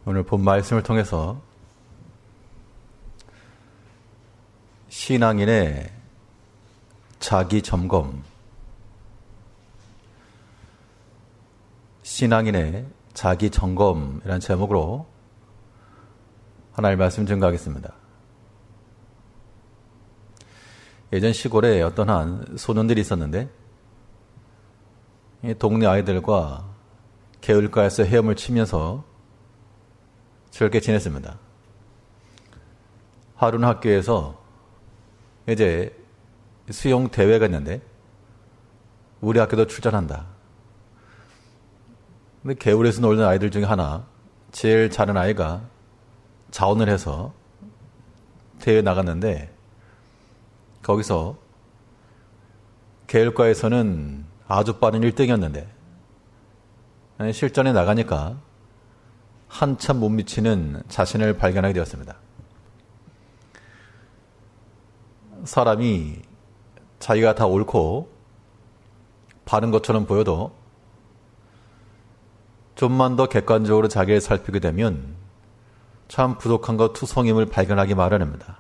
오늘 본 말씀을 통해서 신앙인의 자기 점검, 신앙인의 자기 점검이라는 제목으로 하나님의 말씀 증거하겠습니다. 예전 시골에 어떤 한 소년들이 있었는데 동네 아이들과 개울가에서 헤엄을 치면서 즐겁게 지냈습니다. 하루는 학교에서 이제 수영 대회가 있는데 우리 학교도 출전한다. 근데 개울에서 놀던 아이들 중에 하나, 제일 잘하는 아이가 자원을 해서 대회에 나갔는데 거기서 개울가에서는 아주 빠른 1등이었는데 실전에 나가니까 한참 못 미치는 자신을 발견하게 되었습니다. 사람이 자기가 다 옳고 바른 것처럼 보여도 좀만 더 객관적으로 자기를 살피게 되면 참 부족한 것 투성임을 발견하기 마련입니다.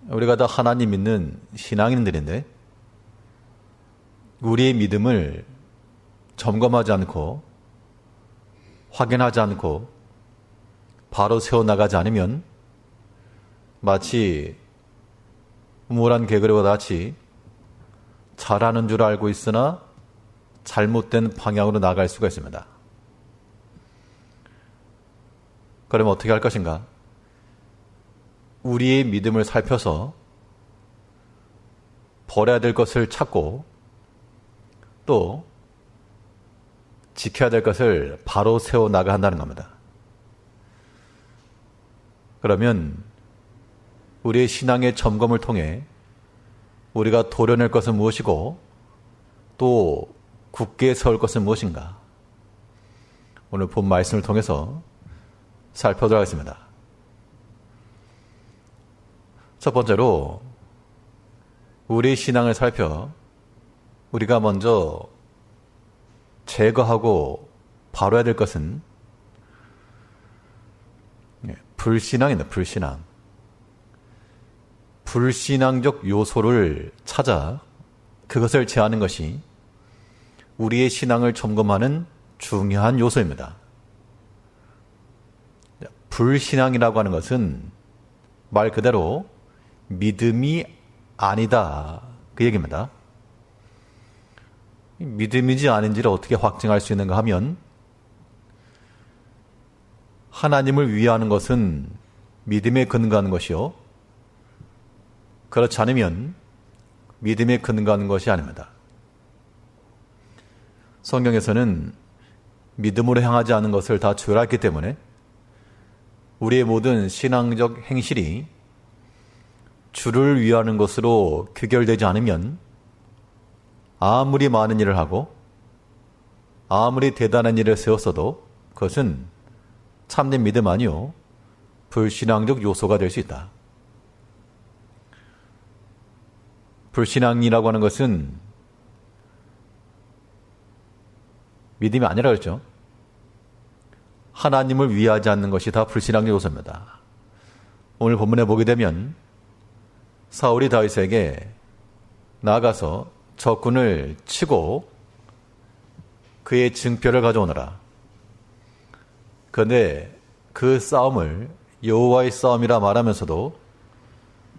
우리가 다 하나님 믿는 신앙인들인데 우리의 믿음을 점검하지 않고 확인하지 않고 바로 세워나가지 않으면 마치 우물안 개구리와 같이 잘하는 줄 알고 있으나 잘못된 방향으로 나갈 수가 있습니다. 그러면 어떻게 할 것인가? 우리의 믿음을 살펴서 버려야 될 것을 찾고 또 지켜야 될 것을 바로 세워나가야 한다는 겁니다. 그러면 우리의 신앙의 점검을 통해 우리가 도려낼 것은 무엇이고 또 굳게 세울 것은 무엇인가? 오늘 본 말씀을 통해서 살펴보도록 하겠습니다. 첫 번째로 우리의 신앙을 살펴 우리가 먼저 제거하고 바로해야 될 것은 불신앙입니다. 불신앙. 불신앙적 요소를 찾아 그것을 제하는 것이 우리의 신앙을 점검하는 중요한 요소입니다. 불신앙이라고 하는 것은 말 그대로 믿음이 아니다. 그 얘기입니다. 믿음인지 아닌지를 어떻게 확증할 수 있는가 하면 하나님을 위하는 것은 믿음에 근거하는 것이요. 그렇지 않으면 믿음에 근거하는 것이 아닙니다. 성경에서는 믿음으로 향하지 않은 것을 다 죄라했기 때문에 우리의 모든 신앙적 행실이 주를 위하는 것으로 귀결되지 않으면 아무리 많은 일을 하고 아무리 대단한 일을 세웠어도 그것은 참된 믿음 아니요 불신앙적 요소가 될 수 있다. 불신앙이라고 하는 것은 믿음이 아니라 그랬죠. 하나님을 위하지 않는 것이 다 불신앙적 요소입니다. 오늘 본문에 보게 되면 사울이 다윗에게 나아가서 적군을 치고 그의 증표를 가져오너라. 그런데 그 싸움을 여호와의 싸움이라 말하면서도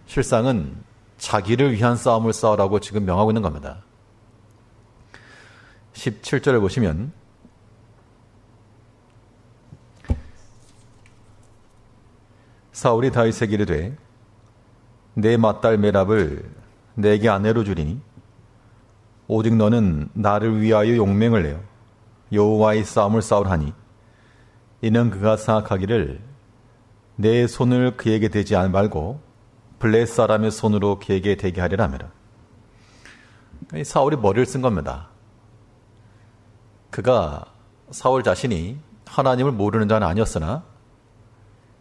실상은 자기를 위한 싸움을 싸우라고 지금 명하고 있는 겁니다. 17절을 보시면 사울이 다윗에게 이르되 내 맏딸 메랍을 내게 아내로 주리니 오직 너는 나를 위하여 용맹을 내어 여호와의 싸움을 싸우라니 이는 그가 생각하기를 내 손을 그에게 대지 말고 블레 사람의 손으로 그에게 대게 하리라 하매라. 사울이 머리를 쓴 겁니다. 그가 사울 자신이 하나님을 모르는 자는 아니었으나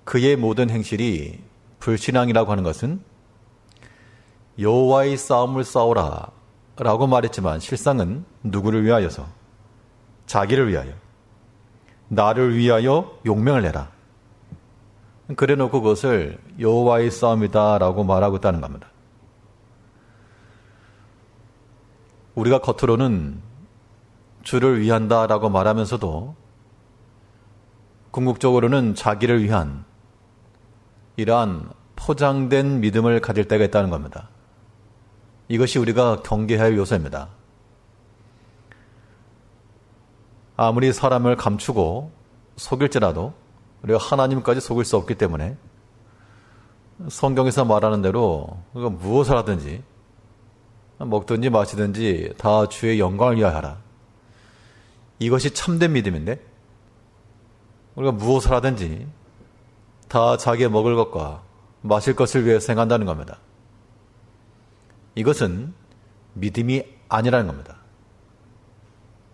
그의 모든 행실이 불신앙이라고 하는 것은 여호와의 싸움을 싸우라 라고 말했지만 실상은 누구를 위하여서? 자기를 위하여. 나를 위하여 용맹을 내라. 그래 놓고 그것을 여호와의 싸움이다 라고 말하고 있다는 겁니다. 우리가 겉으로는 주를 위한다 라고 말하면서도 궁극적으로는 자기를 위한 이러한 포장된 믿음을 가질 때가 있다는 겁니다. 이것이 우리가 경계해야 할 요소입니다. 아무리 사람을 감추고 속일지라도 우리가 하나님까지 속일 수 없기 때문에 성경에서 말하는 대로 무엇을 하든지 먹든지 마시든지 다 주의 영광을 위하여 하라. 이것이 참된 믿음인데 우리가 무엇을 하든지 다 자기의 먹을 것과 마실 것을 위해 행한다는 겁니다. 이것은 믿음이 아니라는 겁니다.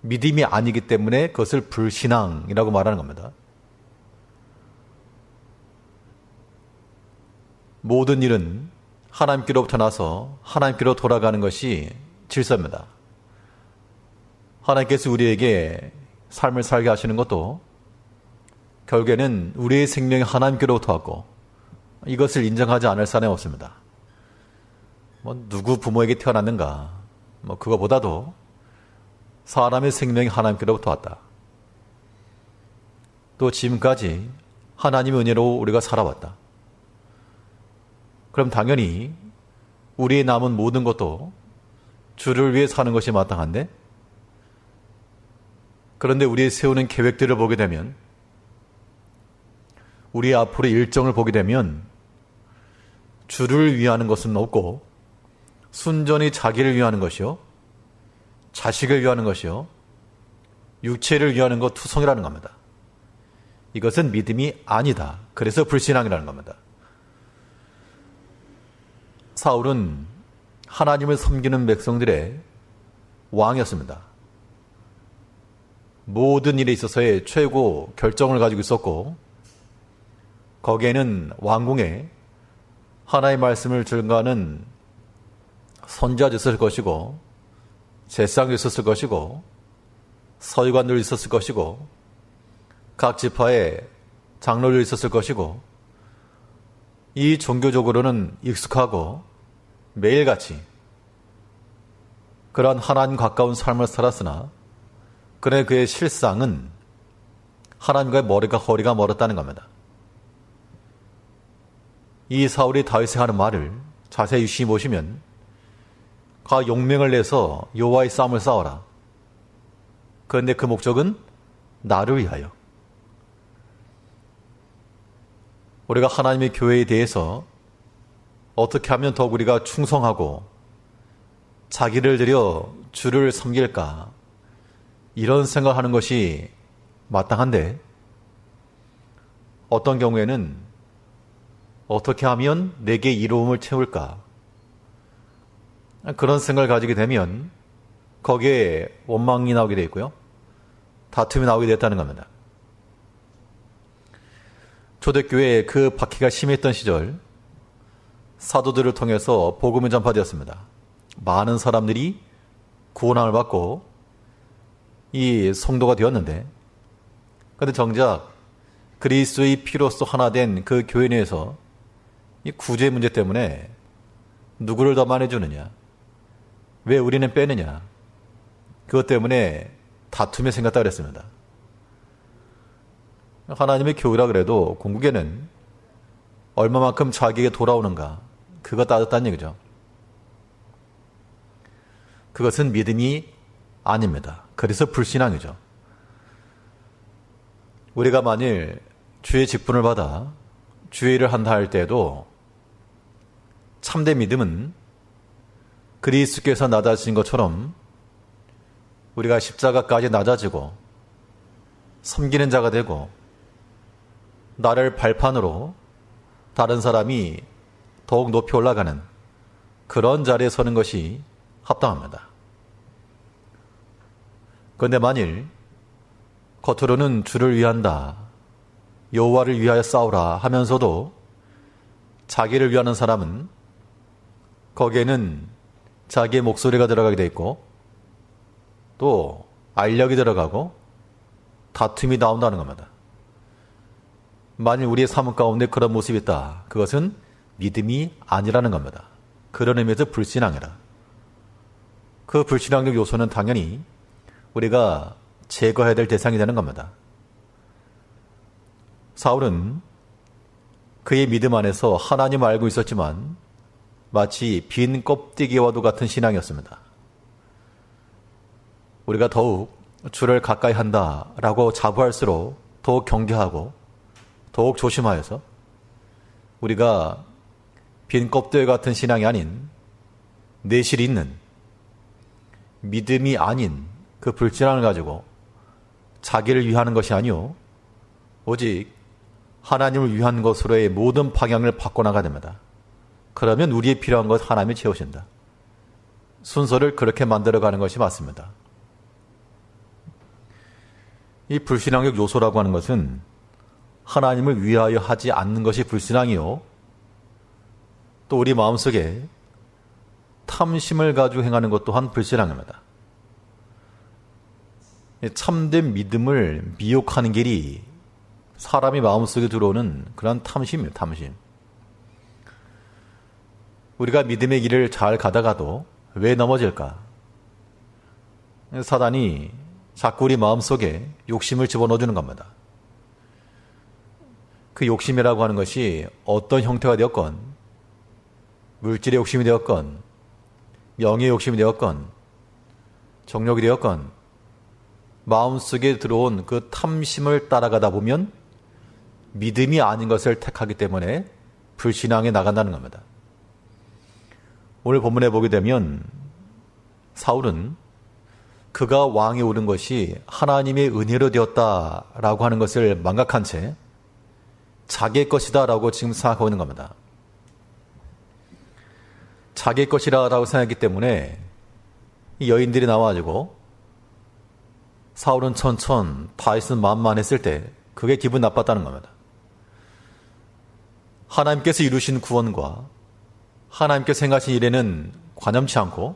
믿음이 아니기 때문에 그것을 불신앙이라고 말하는 겁니다. 모든 일은 하나님께로부터 나서 하나님께로 돌아가는 것이 질서입니다. 하나님께서 우리에게 삶을 살게 하시는 것도 결국에는 우리의 생명이 하나님께로부터 왔고 이것을 인정하지 않을 사람이 없습니다. 누구 부모에게 태어났는가 그거보다도 사람의 생명이 하나님께로부터 왔다. 또 지금까지 하나님의 은혜로 우리가 살아왔다. 그럼 당연히 우리의 남은 모든 것도 주를 위해 사는 것이 마땅한데 그런데 우리의 세우는 계획들을 보게 되면 우리의 앞으로의 일정을 보게 되면 주를 위하는 것은 없고 순전히 자기를 위하는 것이요 자식을 위하는 것이요 육체를 위하는 것 투성이라는 겁니다. 이것은 믿음이 아니다. 그래서 불신앙이라는 겁니다. 사울은 하나님을 섬기는 백성들의 왕이었습니다. 모든 일에 있어서의 최고 결정을 가지고 있었고 거기에는 왕궁에 하나의 말씀을 증거하는 선지자도 있었을 것이고 제사장도 있었을 것이고 서기관도 있었을 것이고 각 지파의 장로도 있었을 것이고 이 종교적으로는 익숙하고 매일같이 그러한 하나님 가까운 삶을 살았으나 그래 그의 실상은 하나님과의 허리가 멀었다는 겁니다. 이 사울이 다윗에 하는 말을 자세히 유심히 보시면 가 용맹을 내서 여호와의 싸움을 싸워라. 그런데 그 목적은 나를 위하여. 우리가 하나님의 교회에 대해서 어떻게 하면 더욱 우리가 충성하고 자기를 들여 주를 섬길까 이런 생각하는 것이 마땅한데 어떤 경우에는 어떻게 하면 내게 이로움을 채울까 그런 생각을 가지게 되면 거기에 원망이 나오게 되어 있고요. 다툼이 나오게 됐다는 겁니다. 초대교회에 그 박해가 심했던 시절 사도들을 통해서 복음이 전파되었습니다. 많은 사람들이 구원함을 받고 이 성도가 되었는데 그런데 정작 그리스도의 피로써 하나 된 그 교회 내에서 이 구제 문제 때문에 누구를 더 많이 주느냐 왜 우리는 빼느냐 그것 때문에 다툼이 생겼다고 그랬습니다. 하나님의 교회라 그래도 궁극에는 얼마만큼 자기에게 돌아오는가 그거 따졌다는 얘기죠. 그것은 믿음이 아닙니다. 그래서 불신앙이죠. 우리가 만일 주의 직분을 받아 주의 일을 한다 할 때에도 참된 믿음은 그리스도께서 낮아지신 것처럼 우리가 십자가까지 낮아지고 섬기는 자가 되고 나를 발판으로 다른 사람이 더욱 높이 올라가는 그런 자리에 서는 것이 합당합니다. 그런데 만일 겉으로는 주를 위한다, 여호와를 위하여 싸우라 하면서도 자기를 위하는 사람은 거기에는 자기의 목소리가 들어가게 돼 있고 또 알력이 들어가고 다툼이 나온다는 겁니다. 만일 우리의 삶 가운데 그런 모습이 있다. 그것은 믿음이 아니라는 겁니다. 그런 의미에서 불신앙이라. 그 불신앙적 요소는 당연히 우리가 제거해야 될 대상이 되는 겁니다. 사울은 그의 믿음 안에서 하나님을 알고 있었지만 마치 빈 껍데기와도 같은 신앙이었습니다. 우리가 더욱 주를 가까이 한다라고 자부할수록 더욱 경계하고 더욱 조심하여서 우리가 빈 껍데기 같은 신앙이 아닌 내실이 있는 믿음이 아닌 그 불신앙을 가지고 자기를 위하는 것이 아니오 오직 하나님을 위한 것으로의 모든 방향을 바꿔나가야 됩니다. 그러면 우리의 필요한 것 하나님이 채우신다. 순서를 그렇게 만들어가는 것이 맞습니다. 이 불신앙적 요소라고 하는 것은 하나님을 위하여 하지 않는 것이 불신앙이요. 또 우리 마음속에 탐심을 가지고 행하는 것 또한 불신앙입니다. 참된 믿음을 미혹하는 길이 사람이 마음속에 들어오는 그런 탐심이에요. 탐심. 우리가 믿음의 길을 잘 가다가도 왜 넘어질까? 사단이 자꾸 우리 마음속에 욕심을 집어넣어주는 겁니다. 그 욕심이라고 하는 것이 어떤 형태가 되었건 물질의 욕심이 되었건 명예의 욕심이 되었건 정욕이 되었건 마음속에 들어온 그 탐심을 따라가다 보면 믿음이 아닌 것을 택하기 때문에 불신앙에 나간다는 겁니다. 오늘 본문에 보게 되면 사울은 그가 왕에 오른 것이 하나님의 은혜로 되었다라고 하는 것을 망각한 채 자기의 것이다라고 지금 생각하고 있는 겁니다. 자기의 것이라고 생각했기 때문에 이 여인들이 나와가지고 사울은 천천, 다윗은 만만했을 때 그게 기분 나빴다는 겁니다. 하나님께서 이루신 구원과 하나님께서 행하신 일에는 관념치 않고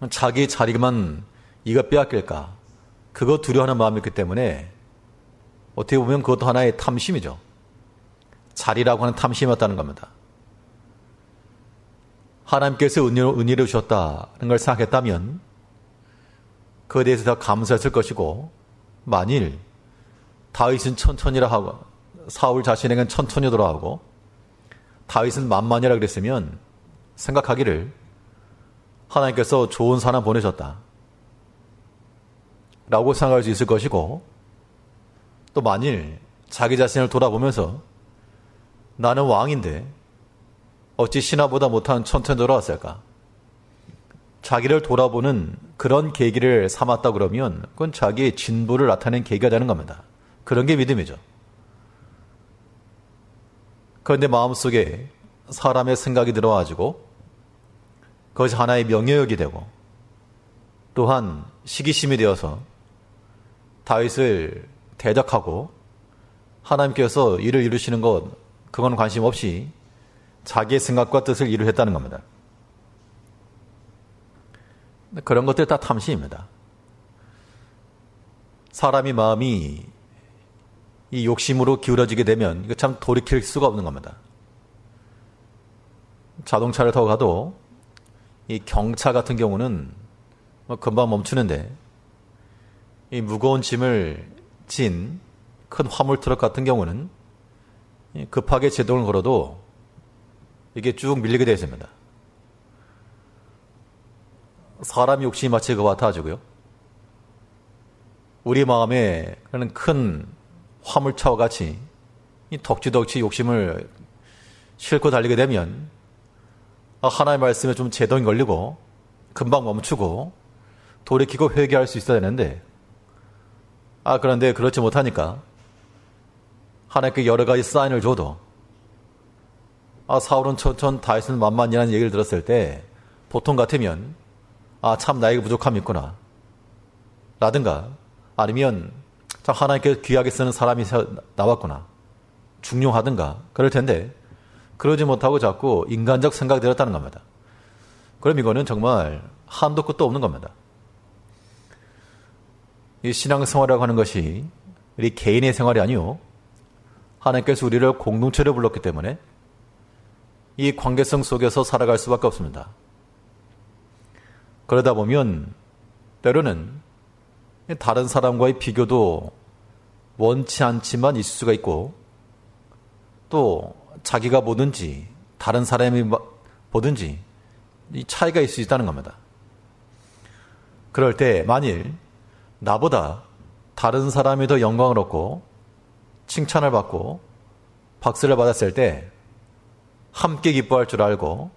자기 자리만 이가 빼앗길까 그거 두려워하는 마음이 있기 때문에 어떻게 보면 그것도 하나의 탐심이죠. 자리라고 하는 탐심이었다는 겁니다. 하나님께서 은혜를 주셨다는 걸 생각했다면 그에 대해서 더 감사했을 것이고 만일 다윗은 천천히라 하고 사울 자신에게는 천천히더라 하고 다윗은 만만이라 그랬으면 생각하기를 하나님께서 좋은 사람 보내셨다 라고 생각할 수 있을 것이고 또 만일 자기 자신을 돌아보면서 나는 왕인데 어찌 신하보다 못한 천천히 돌아왔을까? 자기를 돌아보는 그런 계기를 삼았다 그러면 그건 자기의 진보를 나타낸 계기가 되는 겁니다. 그런 게 믿음이죠. 그런데 마음속에 사람의 생각이 들어와가지고 그것이 하나의 명예욕이 되고 또한 시기심이 되어서 다윗을 대적하고 하나님께서 일을 이루시는 것 그건 관심 없이 자기의 생각과 뜻을 이루했다는 겁니다. 그런 것들 다 탐심입니다. 사람이 마음이 이 욕심으로 기울어지게 되면 이거 참 돌이킬 수가 없는 겁니다. 자동차를 타고 가도 이 경차 같은 경우는 금방 멈추는데 이 무거운 짐을 진 큰 화물 트럭 같은 경우는 급하게 제동을 걸어도 이게 쭉 밀리게 되어 있습니다. 사람 욕심이 마치 그와 같아가지고요. 우리 마음에 그런 큰 화물차와 같이 이 덕지덕지 욕심을 싣고 달리게 되면 하나님의 말씀에 좀 제동이 걸리고 금방 멈추고 돌이키고 회개할 수 있어야 되는데 그런데 그렇지 못하니까 하나님께 여러 가지 사인을 줘도 사울은 천천 다윗은 만만이라는 얘기를 들었을 때 보통 같으면 참 나에게 부족함이 있구나 라든가 아니면 참 하나님께 귀하게 쓰는 사람이 나왔구나 중용하든가 그럴 텐데 그러지 못하고 자꾸 인간적 생각이 들었다는 겁니다. 그럼 이거는 정말 한도 끝도 없는 겁니다. 이 신앙생활이라고 하는 것이 우리 개인의 생활이 아니요 하나님께서 우리를 공동체로 불렀기 때문에 이 관계성 속에서 살아갈 수밖에 없습니다. 그러다 보면 때로는 다른 사람과의 비교도 원치 않지만 있을 수가 있고, 또 자기가 보든지 다른 사람이 보든지 이 차이가 있을 수 있다는 겁니다. 그럴 때 만일 나보다 다른 사람이 더 영광을 얻고 칭찬을 받고 박수를 받았을 때 함께 기뻐할 줄 알고,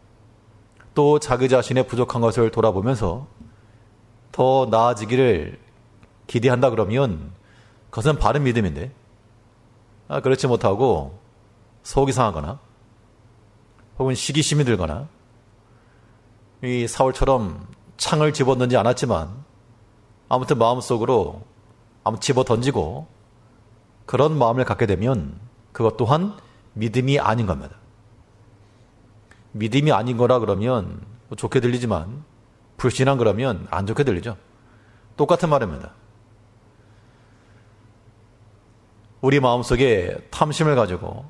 또 자기 자신의 부족한 것을 돌아보면서 더 나아지기를 기대한다 그러면 그것은 바른 믿음인데, 그렇지 못하고 속이 상하거나 혹은 시기심이 들거나 이 사울처럼 창을 집어던지지 않았지만 아무튼 마음속으로 집어 던지고 그런 마음을 갖게 되면 그것 또한 믿음이 아닌 겁니다. 믿음이 아닌 거라 그러면 좋게 들리지만 불신한 그러면 안 좋게 들리죠. 똑같은 말입니다. 우리 마음속에 탐심을 가지고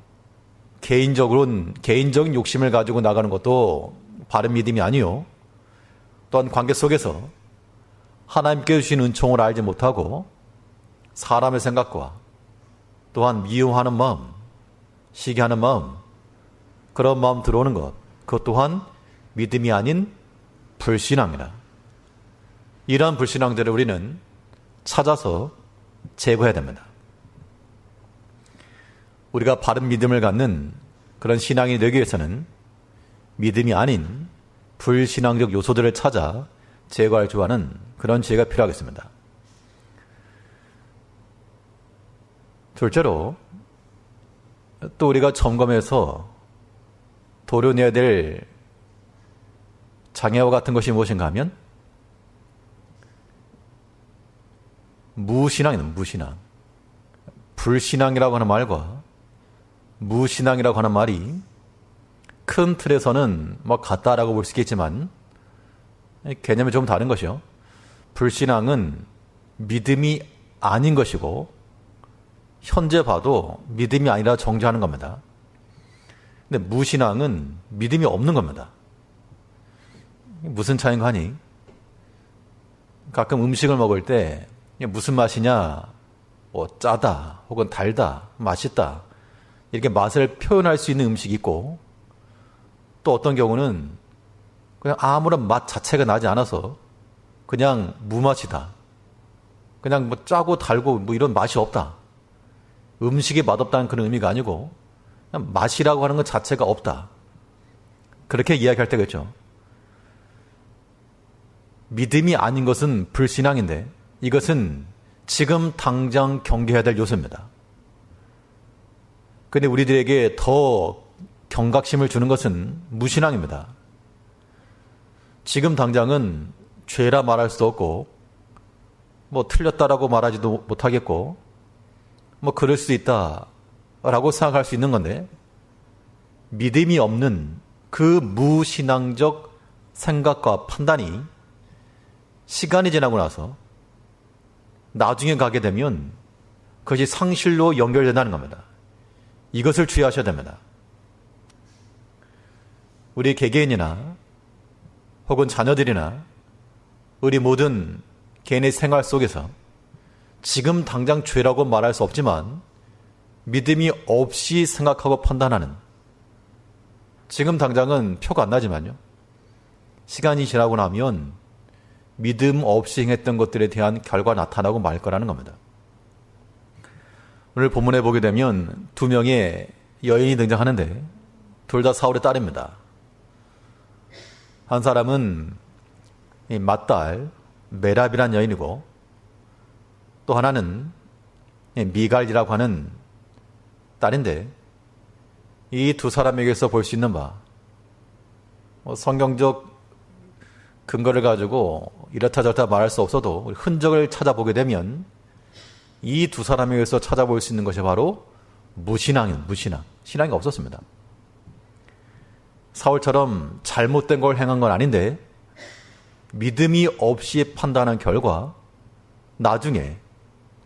개인적인 욕심을 가지고 나가는 것도 바른 믿음이 아니요, 또한 관계 속에서 하나님께 주신 은총을 알지 못하고 사람의 생각과 또한 미움하는 마음, 시기하는 마음, 그런 마음 들어오는 것, 그것 또한 믿음이 아닌 불신앙이라. 이러한 불신앙들을 우리는 찾아서 제거해야 됩니다. 우리가 바른 믿음을 갖는 그런 신앙이 되기 위해서는 믿음이 아닌 불신앙적 요소들을 찾아 제거할 줄 아는 그런 지혜가 필요하겠습니다. 둘째로, 또 우리가 점검해서 도려내야 될 장애와 같은 것이 무엇인가 하면 무신앙입니다. 무신앙. 불신앙이라고 하는 말과 무신앙이라고 하는 말이 큰 틀에서는 같다라고 볼 수 있겠지만 개념이 좀 다른 것이요. 불신앙은 믿음이 아닌 것이고 현재 봐도 믿음이 아니라 정죄하는 겁니다. 근데 무신앙은 믿음이 없는 겁니다. 무슨 차이인가 하니, 가끔 음식을 먹을 때 무슨 맛이냐, 짜다 혹은 달다, 맛있다, 이렇게 맛을 표현할 수 있는 음식이 있고, 또 어떤 경우는 그냥 아무런 맛 자체가 나지 않아서 그냥 무맛이다, 그냥 짜고 달고 이런 맛이 없다, 음식이 맛없다는 그런 의미가 아니고 그냥 맛이라고 하는 것 자체가 없다, 그렇게 이야기할 때가 있죠. 믿음이 아닌 것은 불신앙인데 이것은 지금 당장 경계해야 될 요소입니다. 그런데 우리들에게 더 경각심을 주는 것은 무신앙입니다. 지금 당장은 죄라 말할 수도 없고 틀렸다라고 말하지도 못하겠고 그럴 수 있다라고 생각할 수 있는 건데, 믿음이 없는 그 무신앙적 생각과 판단이 시간이 지나고 나서 나중에 가게 되면 그것이 상실로 연결된다는 겁니다. 이것을 주의하셔야 됩니다. 우리 개개인이나 혹은 자녀들이나 우리 모든 개인의 생활 속에서 지금 당장 죄라고 말할 수 없지만 믿음이 없이 생각하고 판단하는, 지금 당장은 표가 안 나지만요, 시간이 지나고 나면 믿음 없이 행했던 것들에 대한 결과가 나타나고 말 거라는 겁니다. 오늘 본문에 보게 되면 두 명의 여인이 등장하는데 둘 다 사울의 딸입니다. 한 사람은 이 맏딸 메랍이라는 여인이고, 또 하나는 미갈이라고 하는 딸인데, 이 두 사람에게서 볼 수 있는 바, 성경적 근거를 가지고 이렇다 저렇다 말할 수 없어도 우리 흔적을 찾아보게 되면 이 두 사람에게서 찾아볼 수 있는 것이 바로 무신앙입니다. 무신앙. 신앙이 없었습니다. 사울처럼 잘못된 걸 행한 건 아닌데 믿음이 없이 판단한 결과 나중에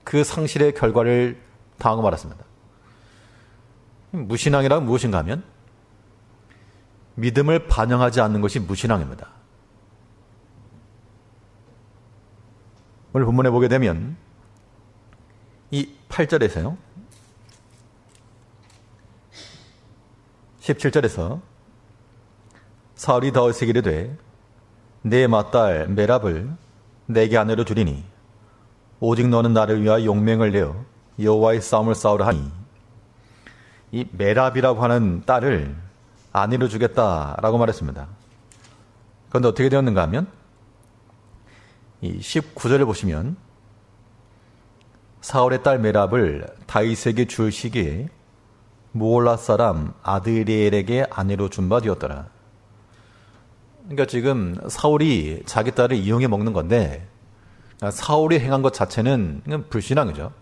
그 상실의 결과를 당하고 말았습니다. 무신앙이란 무엇인가 하면 믿음을 반영하지 않는 것이 무신앙입니다. 오늘 본문에 보게 되면 이 8절에서요. 17절에서 사울이 다윗에게 이르되 내 맏딸 메랍을 내게 아내로 주리니 오직 너는 나를 위하여 용맹을 내어 여호와의 싸움을 싸우라 하니, 이 메랍이라고 하는 딸을 아내로 주겠다라고 말했습니다. 그런데 어떻게 되었는가 하면 이 19절을 보시면 사울의 딸 메랍을 다윗에게 줄 시기에 무올라 사람 아드리엘에게 아내로 준 바 되었더라. 그러니까 지금 사울이 자기 딸을 이용해 먹는 건데, 사울이 행한 것 자체는 불신앙이죠.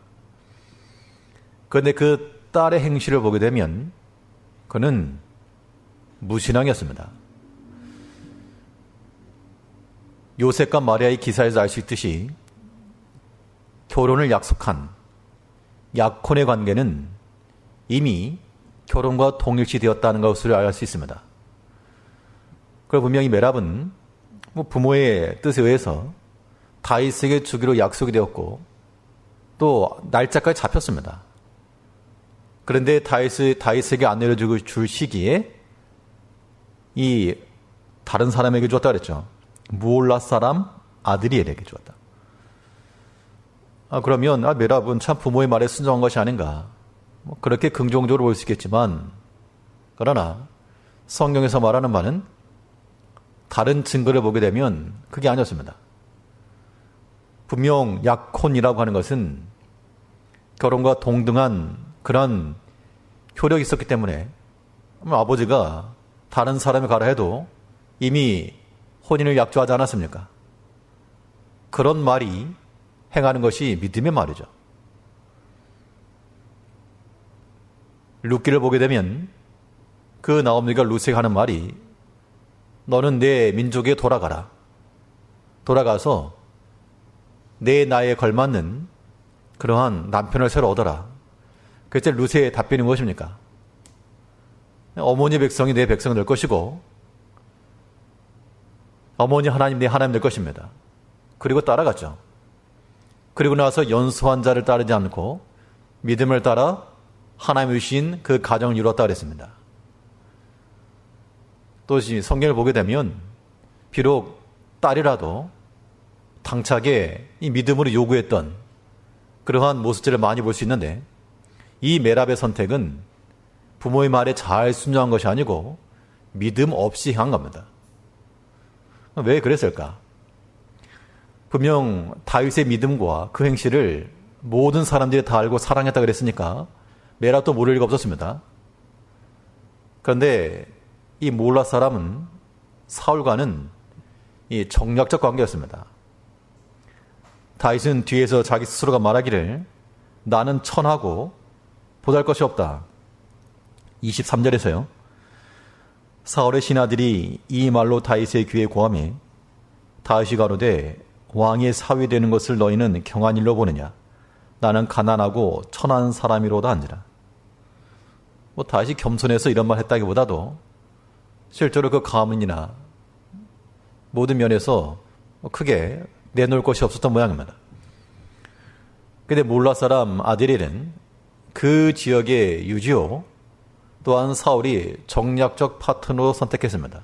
그런데 그 딸의 행실을 보게 되면 그는 무신앙이었습니다. 요셉과 마리아의 기사에서 알 수 있듯이 결혼을 약속한 약혼의 관계는 이미 결혼과 동일시되었다는 것을 알 수 있습니다. 그리고 분명히 메랍은 부모의 뜻에 의해서 다윗에게 주기로 약속이 되었고 또 날짜까지 잡혔습니다. 그런데 다윗에게 아내를 줄 시기에 이 다른 사람에게 주었다 그랬죠. 무올라 사람 아드리엘에게 주었다. 그러면 메랍은 참 부모의 말에 순종한 것이 아닌가, 그렇게 긍정적으로 볼 수 있겠지만, 그러나 성경에서 말하는 바는 다른 증거를 보게 되면 그게 아니었습니다. 분명 약혼이라고 하는 것은 결혼과 동등한 그런 효력이 있었기 때문에 아버지가 다른 사람이 가라 해도 이미 혼인을 약조하지 않았습니까? 그런 말이 행하는 것이 믿음의 말이죠. 룻기를 보게 되면 그 나오미가 룻에게 하는 말이 너는 내 민족에 돌아가라. 돌아가서 내 나이에 걸맞는 그러한 남편을 새로 얻어라. 그때 룻의 답변이 무엇입니까? 어머니 백성이 내 백성이 될 것이고 어머니 하나님 내 하나님 될 것입니다. 그리고 따라갔죠. 그리고 나서 연소한 자를 따르지 않고 믿음을 따라 하나님이 주신 그 가정을 이루었다 그랬습니다. 또 성경을 보게 되면 비록 딸이라도 당차게 이 믿음으로 요구했던 그러한 모습들을 많이 볼 수 있는데, 이 메랍의 선택은 부모의 말에 잘 순종한 것이 아니고 믿음 없이 한 겁니다. 왜 그랬을까? 분명 다윗의 믿음과 그 행실을 모든 사람들이 다 알고 사랑했다 그랬으니까 메랍도 모를 리가 없었습니다. 그런데 이 몰라 사람은 사울과는 이 정략적 관계였습니다. 다윗은 뒤에서 자기 스스로가 말하기를 나는 천하고 보잘것이 없다. 23절에서요. 사울의 신하들이 이 말로 다윗의 귀에 고하매 다윗이 가로되 왕의 사위 되는 것을 너희는 경한 일로 보느냐. 나는 가난하고 천한 사람이로다 한지라. 다윗이 겸손해서 이런 말 했다기보다도 실제로 그 가문이나 모든 면에서 크게 내놓을 것이 없었던 모양입니다. 그런데 몰라 사람 아드리엘은 그 지역의 유지호 또한 사울이 정략적 파트너로 선택했습니다.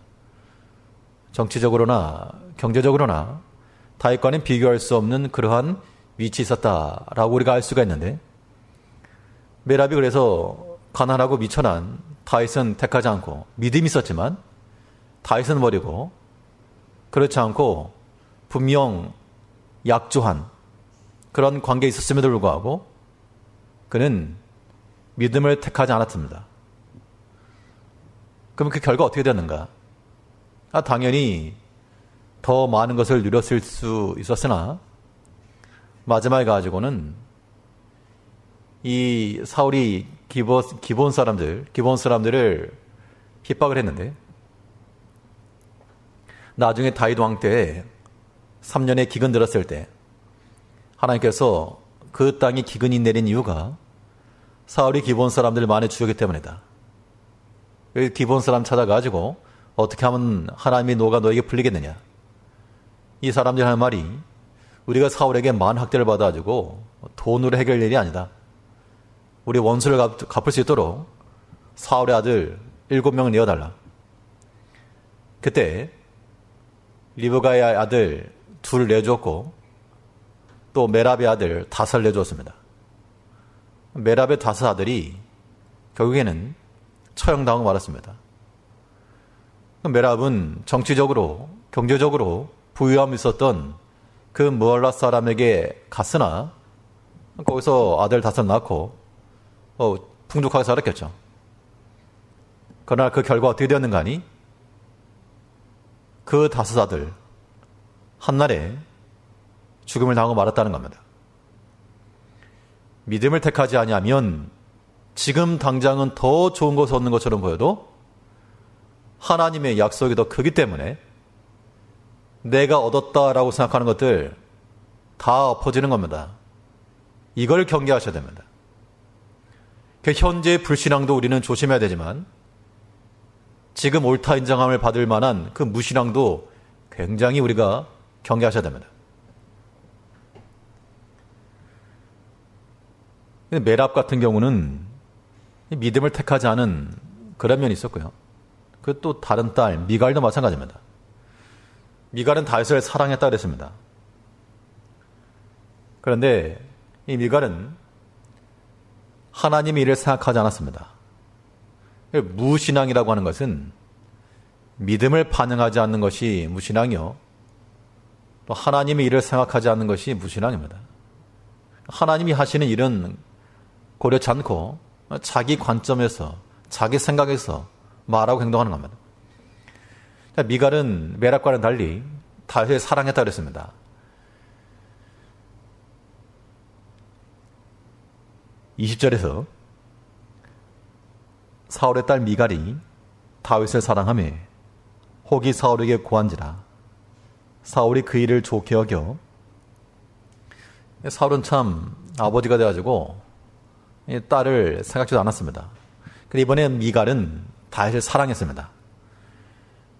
정치적으로나 경제적으로나 다윗과는 비교할 수 없는 그러한 위치에 있었다라고 우리가 알 수가 있는데, 메랍이 그래서 가난하고 미천한 다윗은 택하지 않고 믿음이 있었지만 다윗은 버리고, 그렇지 않고 분명 약조한 그런 관계에 있었음에도 불구하고 그는 믿음을 택하지 않았습니다. 그럼 그 결과 어떻게 되었는가? 당연히 더 많은 것을 누렸을 수 있었으나 마지막에 가지고는 이 사울이 기본 사람들을 핍박을 했는데, 나중에 다윗 왕 때 3년의 기근 들었을 때 하나님께서 그 땅이 기근이 내린 이유가 사울이 기브온 사람들을 많이 죽였기 때문이다. 기브온 사람 찾아가지고 어떻게 하면 하나님의 노가 너에게 풀리겠느냐. 이 사람들이 하는 말이 우리가 사울에게 많은 학대를 받아가지고 돈으로 해결할 일이 아니다. 우리 원수를 갚을 수 있도록 사울의 아들 7명을 내어달라. 그때 리브가의 아들 2를 내주었고 또 메랍의 아들 5을 내주었습니다. 메랍의 5 아들이 결국에는 처형당하고 말았습니다. 메랍은 정치적으로 경제적으로 부유함이 있었던 그 무알라 사람에게 갔으나 거기서 아들 5 낳고 풍족하게 살았겠죠. 그러나 그 결과 어떻게 되었는가 하니 그 5 아들 한날에 죽음을 당하고 말았다는 겁니다. 믿음을 택하지 아니하면 지금 당장은 더 좋은 것이 없는 것처럼 보여도 하나님의 약속이 더 크기 때문에 내가 얻었다라고 생각하는 것들 다 엎어지는 겁니다. 이걸 경계하셔야 됩니다. 현재의 불신앙도 우리는 조심해야 되지만 지금 옳다 인정함을 받을 만한 그 무신앙도 굉장히 우리가 경계하셔야 됩니다. 메랍 같은 경우는 믿음을 택하지 않은 그런 면이 있었고요. 그 또 다른 딸 미갈도 마찬가지입니다. 미갈은 다윗을 사랑했다 그랬습니다. 그런데 이 미갈은 하나님의 일을 생각하지 않았습니다. 무신앙이라고 하는 것은 믿음을 반영하지 않는 것이 무신앙이요. 또 하나님의 일을 생각하지 않는 것이 무신앙입니다. 하나님이 하시는 일은 고려치 않고 자기 관점에서 자기 생각에서 말하고 행동하는 겁니다. 미갈은 메랍과는 달리 다윗을 사랑했다 그랬습니다. 20절에서 사울의 딸 미갈이 다윗을 사랑하며 혹이 사울에게 고한지라 사울이 그 일을 좋게 여겨. 사울은 참 아버지가 돼가지고 딸을 생각지도 않았습니다. 근데 이번에 미갈은 다윗을 사랑했습니다.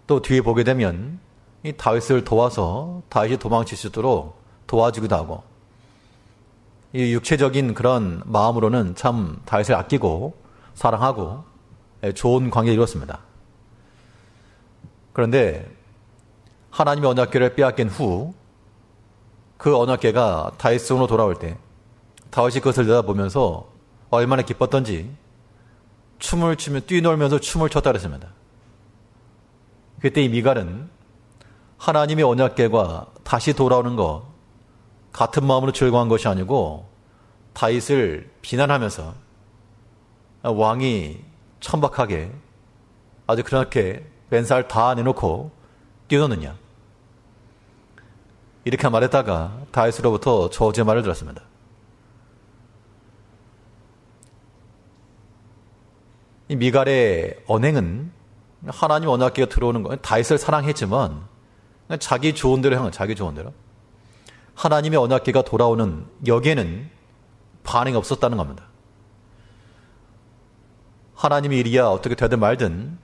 또 뒤에 보게 되면 이 다윗을 도와서 다윗이 도망칠 수 있도록 도와주기도 하고 이 육체적인 그런 마음으로는 참 다윗을 아끼고 사랑하고 좋은 관계를 이뤘습니다. 그런데 하나님의 언약궤를 빼앗긴 후 그 언약궤가 다윗 손으로 돌아올 때 다윗이 그것을 내다보면서 얼마나 기뻤던지 춤을 추며 뛰놀면서 춤을 췄다 그랬습니다. 그때 이 미갈은 하나님의 언약궤가 다시 돌아오는 것 같은 마음으로 즐거워한 것이 아니고 다윗을 비난하면서 왕이 천박하게 아주 그렇게 맨살 다 내놓고 뛰노느냐 이렇게 말했다가 다윗으로부터 저주의 말을 들었습니다. 이 미갈의 언행은 하나님 언약궤가 들어오는 건 다윗을 사랑했지만 자기 좋은 대로 향한 자기 좋은 대로 하나님의 언약궤가 돌아오는 여기에는 반응이 없었다는 겁니다. 하나님의 일이야 어떻게 되든 말든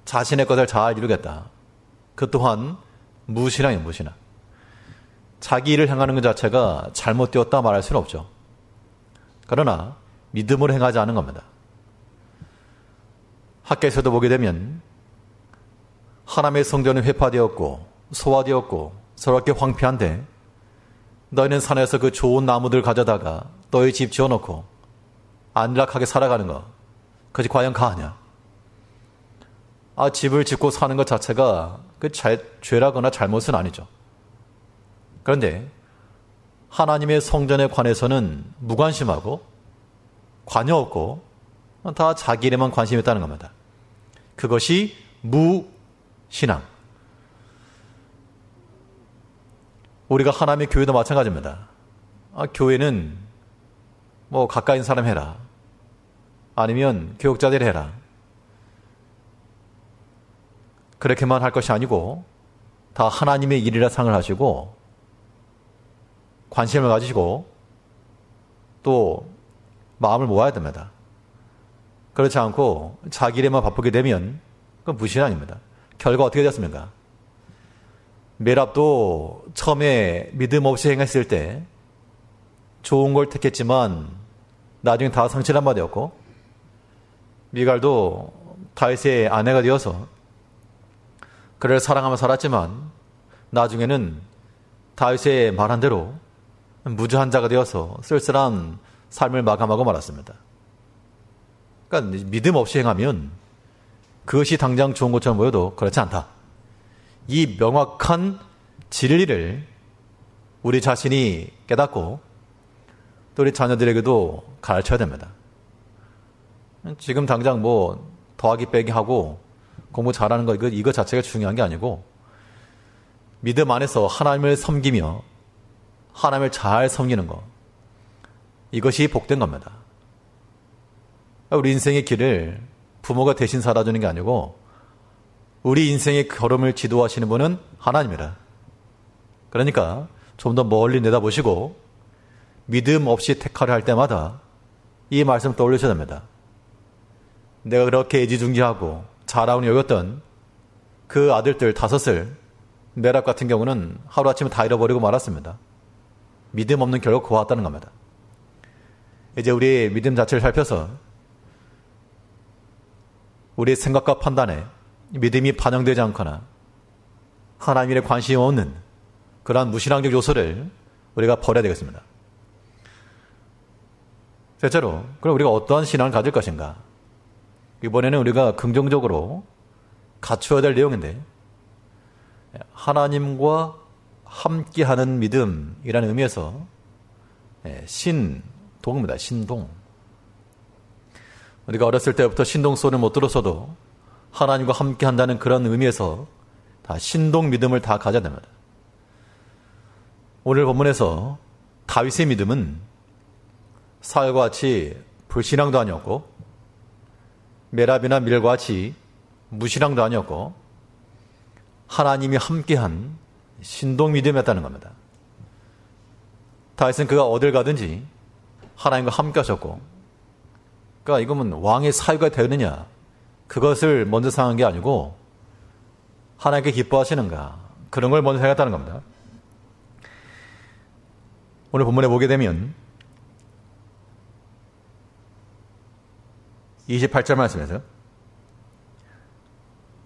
자신의 것을 잘 이루겠다. 그 또한 무신앙이에요. 무신앙. 자기 일을 행하는 것 자체가 잘못되었다 말할 수는 없죠. 그러나 믿음으로 행하지 않은 겁니다. 학교에서도 보게 되면 하나님의 성전은 회파되었고 소화되었고 서럽게 황폐한데 너희는 산에서 그 좋은 나무들 가져다가 너희 집 지어놓고 안락하게 살아가는 거 그것이 과연 가하냐? 집을 짓고 사는 것 자체가 그 죄라거나 잘못은 아니죠. 그런데 하나님의 성전에 관해서는 무관심하고 관여 없고 다 자기 일에만 관심이 있다는 겁니다. 그것이 무신앙. 우리가 하나님의 교회도 마찬가지입니다. 교회는 뭐 가까이 있는 사람 해라. 아니면 교육자들 해라. 그렇게만 할 것이 아니고 다 하나님의 일이라 생각을 하시고 관심을 가지시고 또 마음을 모아야 됩니다. 그렇지 않고 자기 일에만 바쁘게 되면 그건 무신앙입니다. 결과 어떻게 됐습니까? 메랍도 처음에 믿음 없이 행했을 때 좋은 걸 택했지만 나중에 다 상실한 바 되었고, 미갈도 다윗의 아내가 되어서 그를 사랑하며 살았지만 나중에는 다윗의 말한 대로 무주한 자가 되어서 쓸쓸한 삶을 마감하고 말았습니다. 그러니까 믿음 없이 행하면 그것이 당장 좋은 것처럼 보여도 그렇지 않다. 이 명확한 진리를 우리 자신이 깨닫고 또 우리 자녀들에게도 가르쳐야 됩니다. 지금 당장 뭐 더하기 빼기 하고 공부 잘하는 거 이거 자체가 중요한 게 아니고, 믿음 안에서 하나님을 섬기며 하나님을 잘 섬기는 것, 이것이 복된 겁니다. 우리 인생의 길을 부모가 대신 살아주는 게 아니고 우리 인생의 걸음을 지도하시는 분은 하나님이라. 그러니까 좀 더 멀리 내다보시고 믿음 없이 택하려 할 때마다 이 말씀 떠올리셔야 됩니다. 내가 그렇게 애지중지하고 자랑을 여겼던 그 아들들 5을 메랍 같은 경우는 하루아침에 다 잃어버리고 말았습니다. 믿음 없는 결과 그와 같다는 겁니다. 이제 우리의 믿음 자체를 살펴서 우리의 생각과 판단에 믿음이 반영되지 않거나 하나님에 관심이 없는 그러한 무신앙적 요소를 우리가 버려야 되겠습니다. 셋째로, 그럼 우리가 어떠한 신앙을 가질 것인가? 이번에는 우리가 긍정적으로 갖추어야 될 내용인데, 하나님과 함께하는 믿음이라는 의미에서 신동입니다. 신동. 우리가 어렸을 때부터 신동 소리를 못 들었어도 하나님과 함께한다는 그런 의미에서 다 신동 믿음을 다 가져야 됩니다. 오늘 본문에서 다윗의 믿음은 사울과 같이 불신앙도 아니었고 메랍이나 밀과 같이 무신앙도 아니었고 하나님이 함께한 신동 믿음이었다는 겁니다. 다윗은 그가 어딜 가든지 하나님과 함께 하셨고, 그러니까 이거는 왕의 사유가 되느냐 그것을 먼저 생각한 게 아니고 하나님께 기뻐하시는가 그런 걸 먼저 생각했다는 겁니다. 오늘 본문에 보게 되면 28절 말씀에서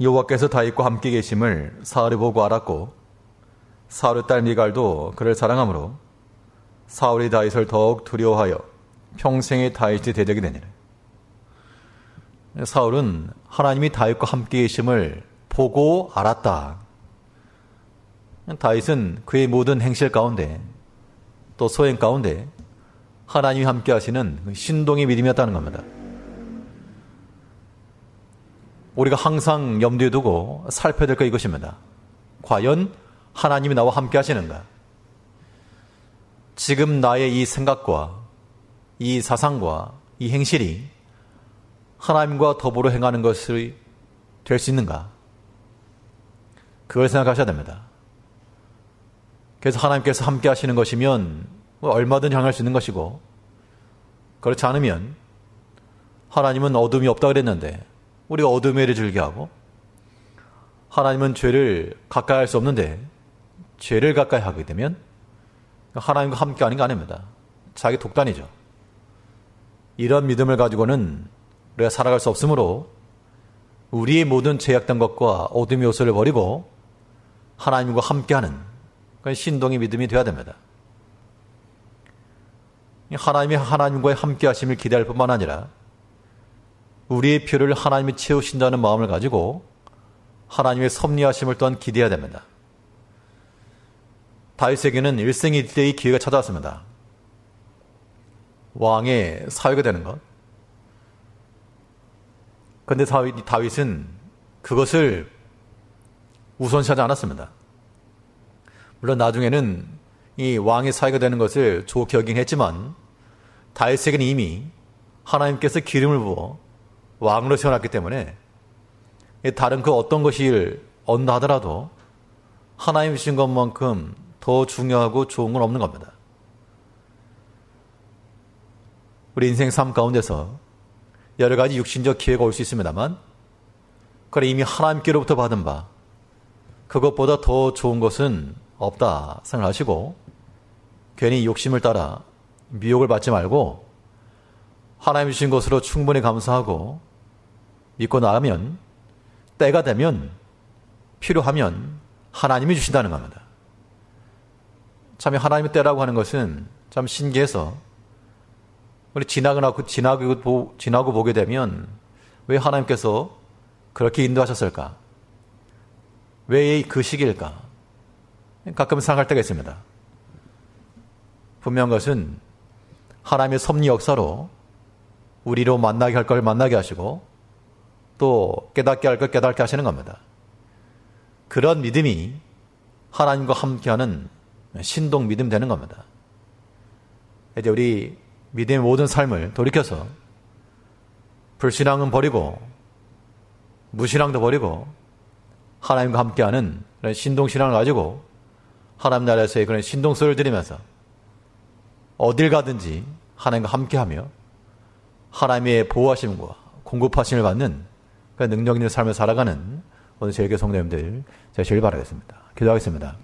여호와께서 다윗과 함께 계심을 사울이 보고 알았고 사울의 딸 미갈도 그를 사랑하므로 사울이 다윗을 더욱 두려워하여 평생의 다윗이 대적이 되니라. 사울은 하나님이 다윗과 함께 계심을 보고 알았다. 다윗은 그의 모든 행실 가운데 또 소행 가운데 하나님이 함께 하시는 신동의 믿음이었다는 겁니다. 우리가 항상 염두에 두고 살펴야 될 것 이것입니다. 과연 하나님이 나와 함께 하시는가? 지금 나의 이 생각과 이 사상과 이 행실이 하나님과 더불어 행하는 것이 될 수 있는가? 그걸 생각하셔야 됩니다. 그래서 하나님께서 함께 하시는 것이면 얼마든 향할 수 있는 것이고, 그렇지 않으면 하나님은 어둠이 없다 그랬는데 우리가 어둠의 일을 즐겨하고, 하나님은 죄를 가까이 할 수 없는데 죄를 가까이 하게 되면 하나님과 함께 하는 게 아닙니다. 자기 독단이죠. 이런 믿음을 가지고는 우리가 살아갈 수 없으므로 우리의 모든 죄악된 것과 어둠의 요소를 버리고 하나님과 함께하는 그건 신동의 믿음이 되어야 됩니다. 하나님이 하나님과의 함께하심을 기대할 뿐만 아니라 우리의 필요를 하나님이 채우신다는 마음을 가지고 하나님의 섭리하심을 또한 기대해야 됩니다. 다윗에게는 일생일대의 기회가 찾아왔습니다. 왕의 사위가 되는 것. 그런데 다윗은 그것을 우선시하지 않았습니다. 물론 나중에는 이 왕의 사위가 되는 것을 좋게 여긴 했지만 다윗에게는 이미 하나님께서 기름을 부어 왕으로 세워놨기 때문에 다른 그 어떤 것이 얻나 하더라도 하나님 주신 것만큼 더 중요하고 좋은 건 없는 겁니다. 우리 인생 삶 가운데서 여러 가지 육신적 기회가 올 수 있습니다만, 그래 이미 하나님께로부터 받은 바 그것보다 더 좋은 것은 없다 생각하시고 괜히 욕심을 따라 미혹을 받지 말고 하나님 주신 것으로 충분히 감사하고 믿고 나가면 때가 되면 필요하면 하나님이 주신다는 겁니다. 참 하나님의 때라고 하는 것은 참 신기해서 우리 지나고 보게 되면 왜 하나님께서 그렇게 인도하셨을까? 왜 그 시기일까? 가끔 생각할 때가 있습니다. 분명한 것은 하나님의 섭리 역사로 우리로 만나게 할 걸 만나게 하시고 또 깨닫게 할 걸 깨닫게 하시는 겁니다. 그런 믿음이 하나님과 함께하는 신동 믿음 되는 겁니다. 이제 우리 믿음의 모든 삶을 돌이켜서 불신앙은 버리고 무신앙도 버리고 하나님과 함께하는 그런 신동신앙을 가지고 하나님 나라에서의 그런 신동소리를 들으면서 어딜 가든지 하나님과 함께하며 하나님의 보호하심과 공급하심을 받는 그 능력 있는 삶을 살아가는 오늘 제일교회 성도님들 되시길 바라겠습니다. 기도하겠습니다.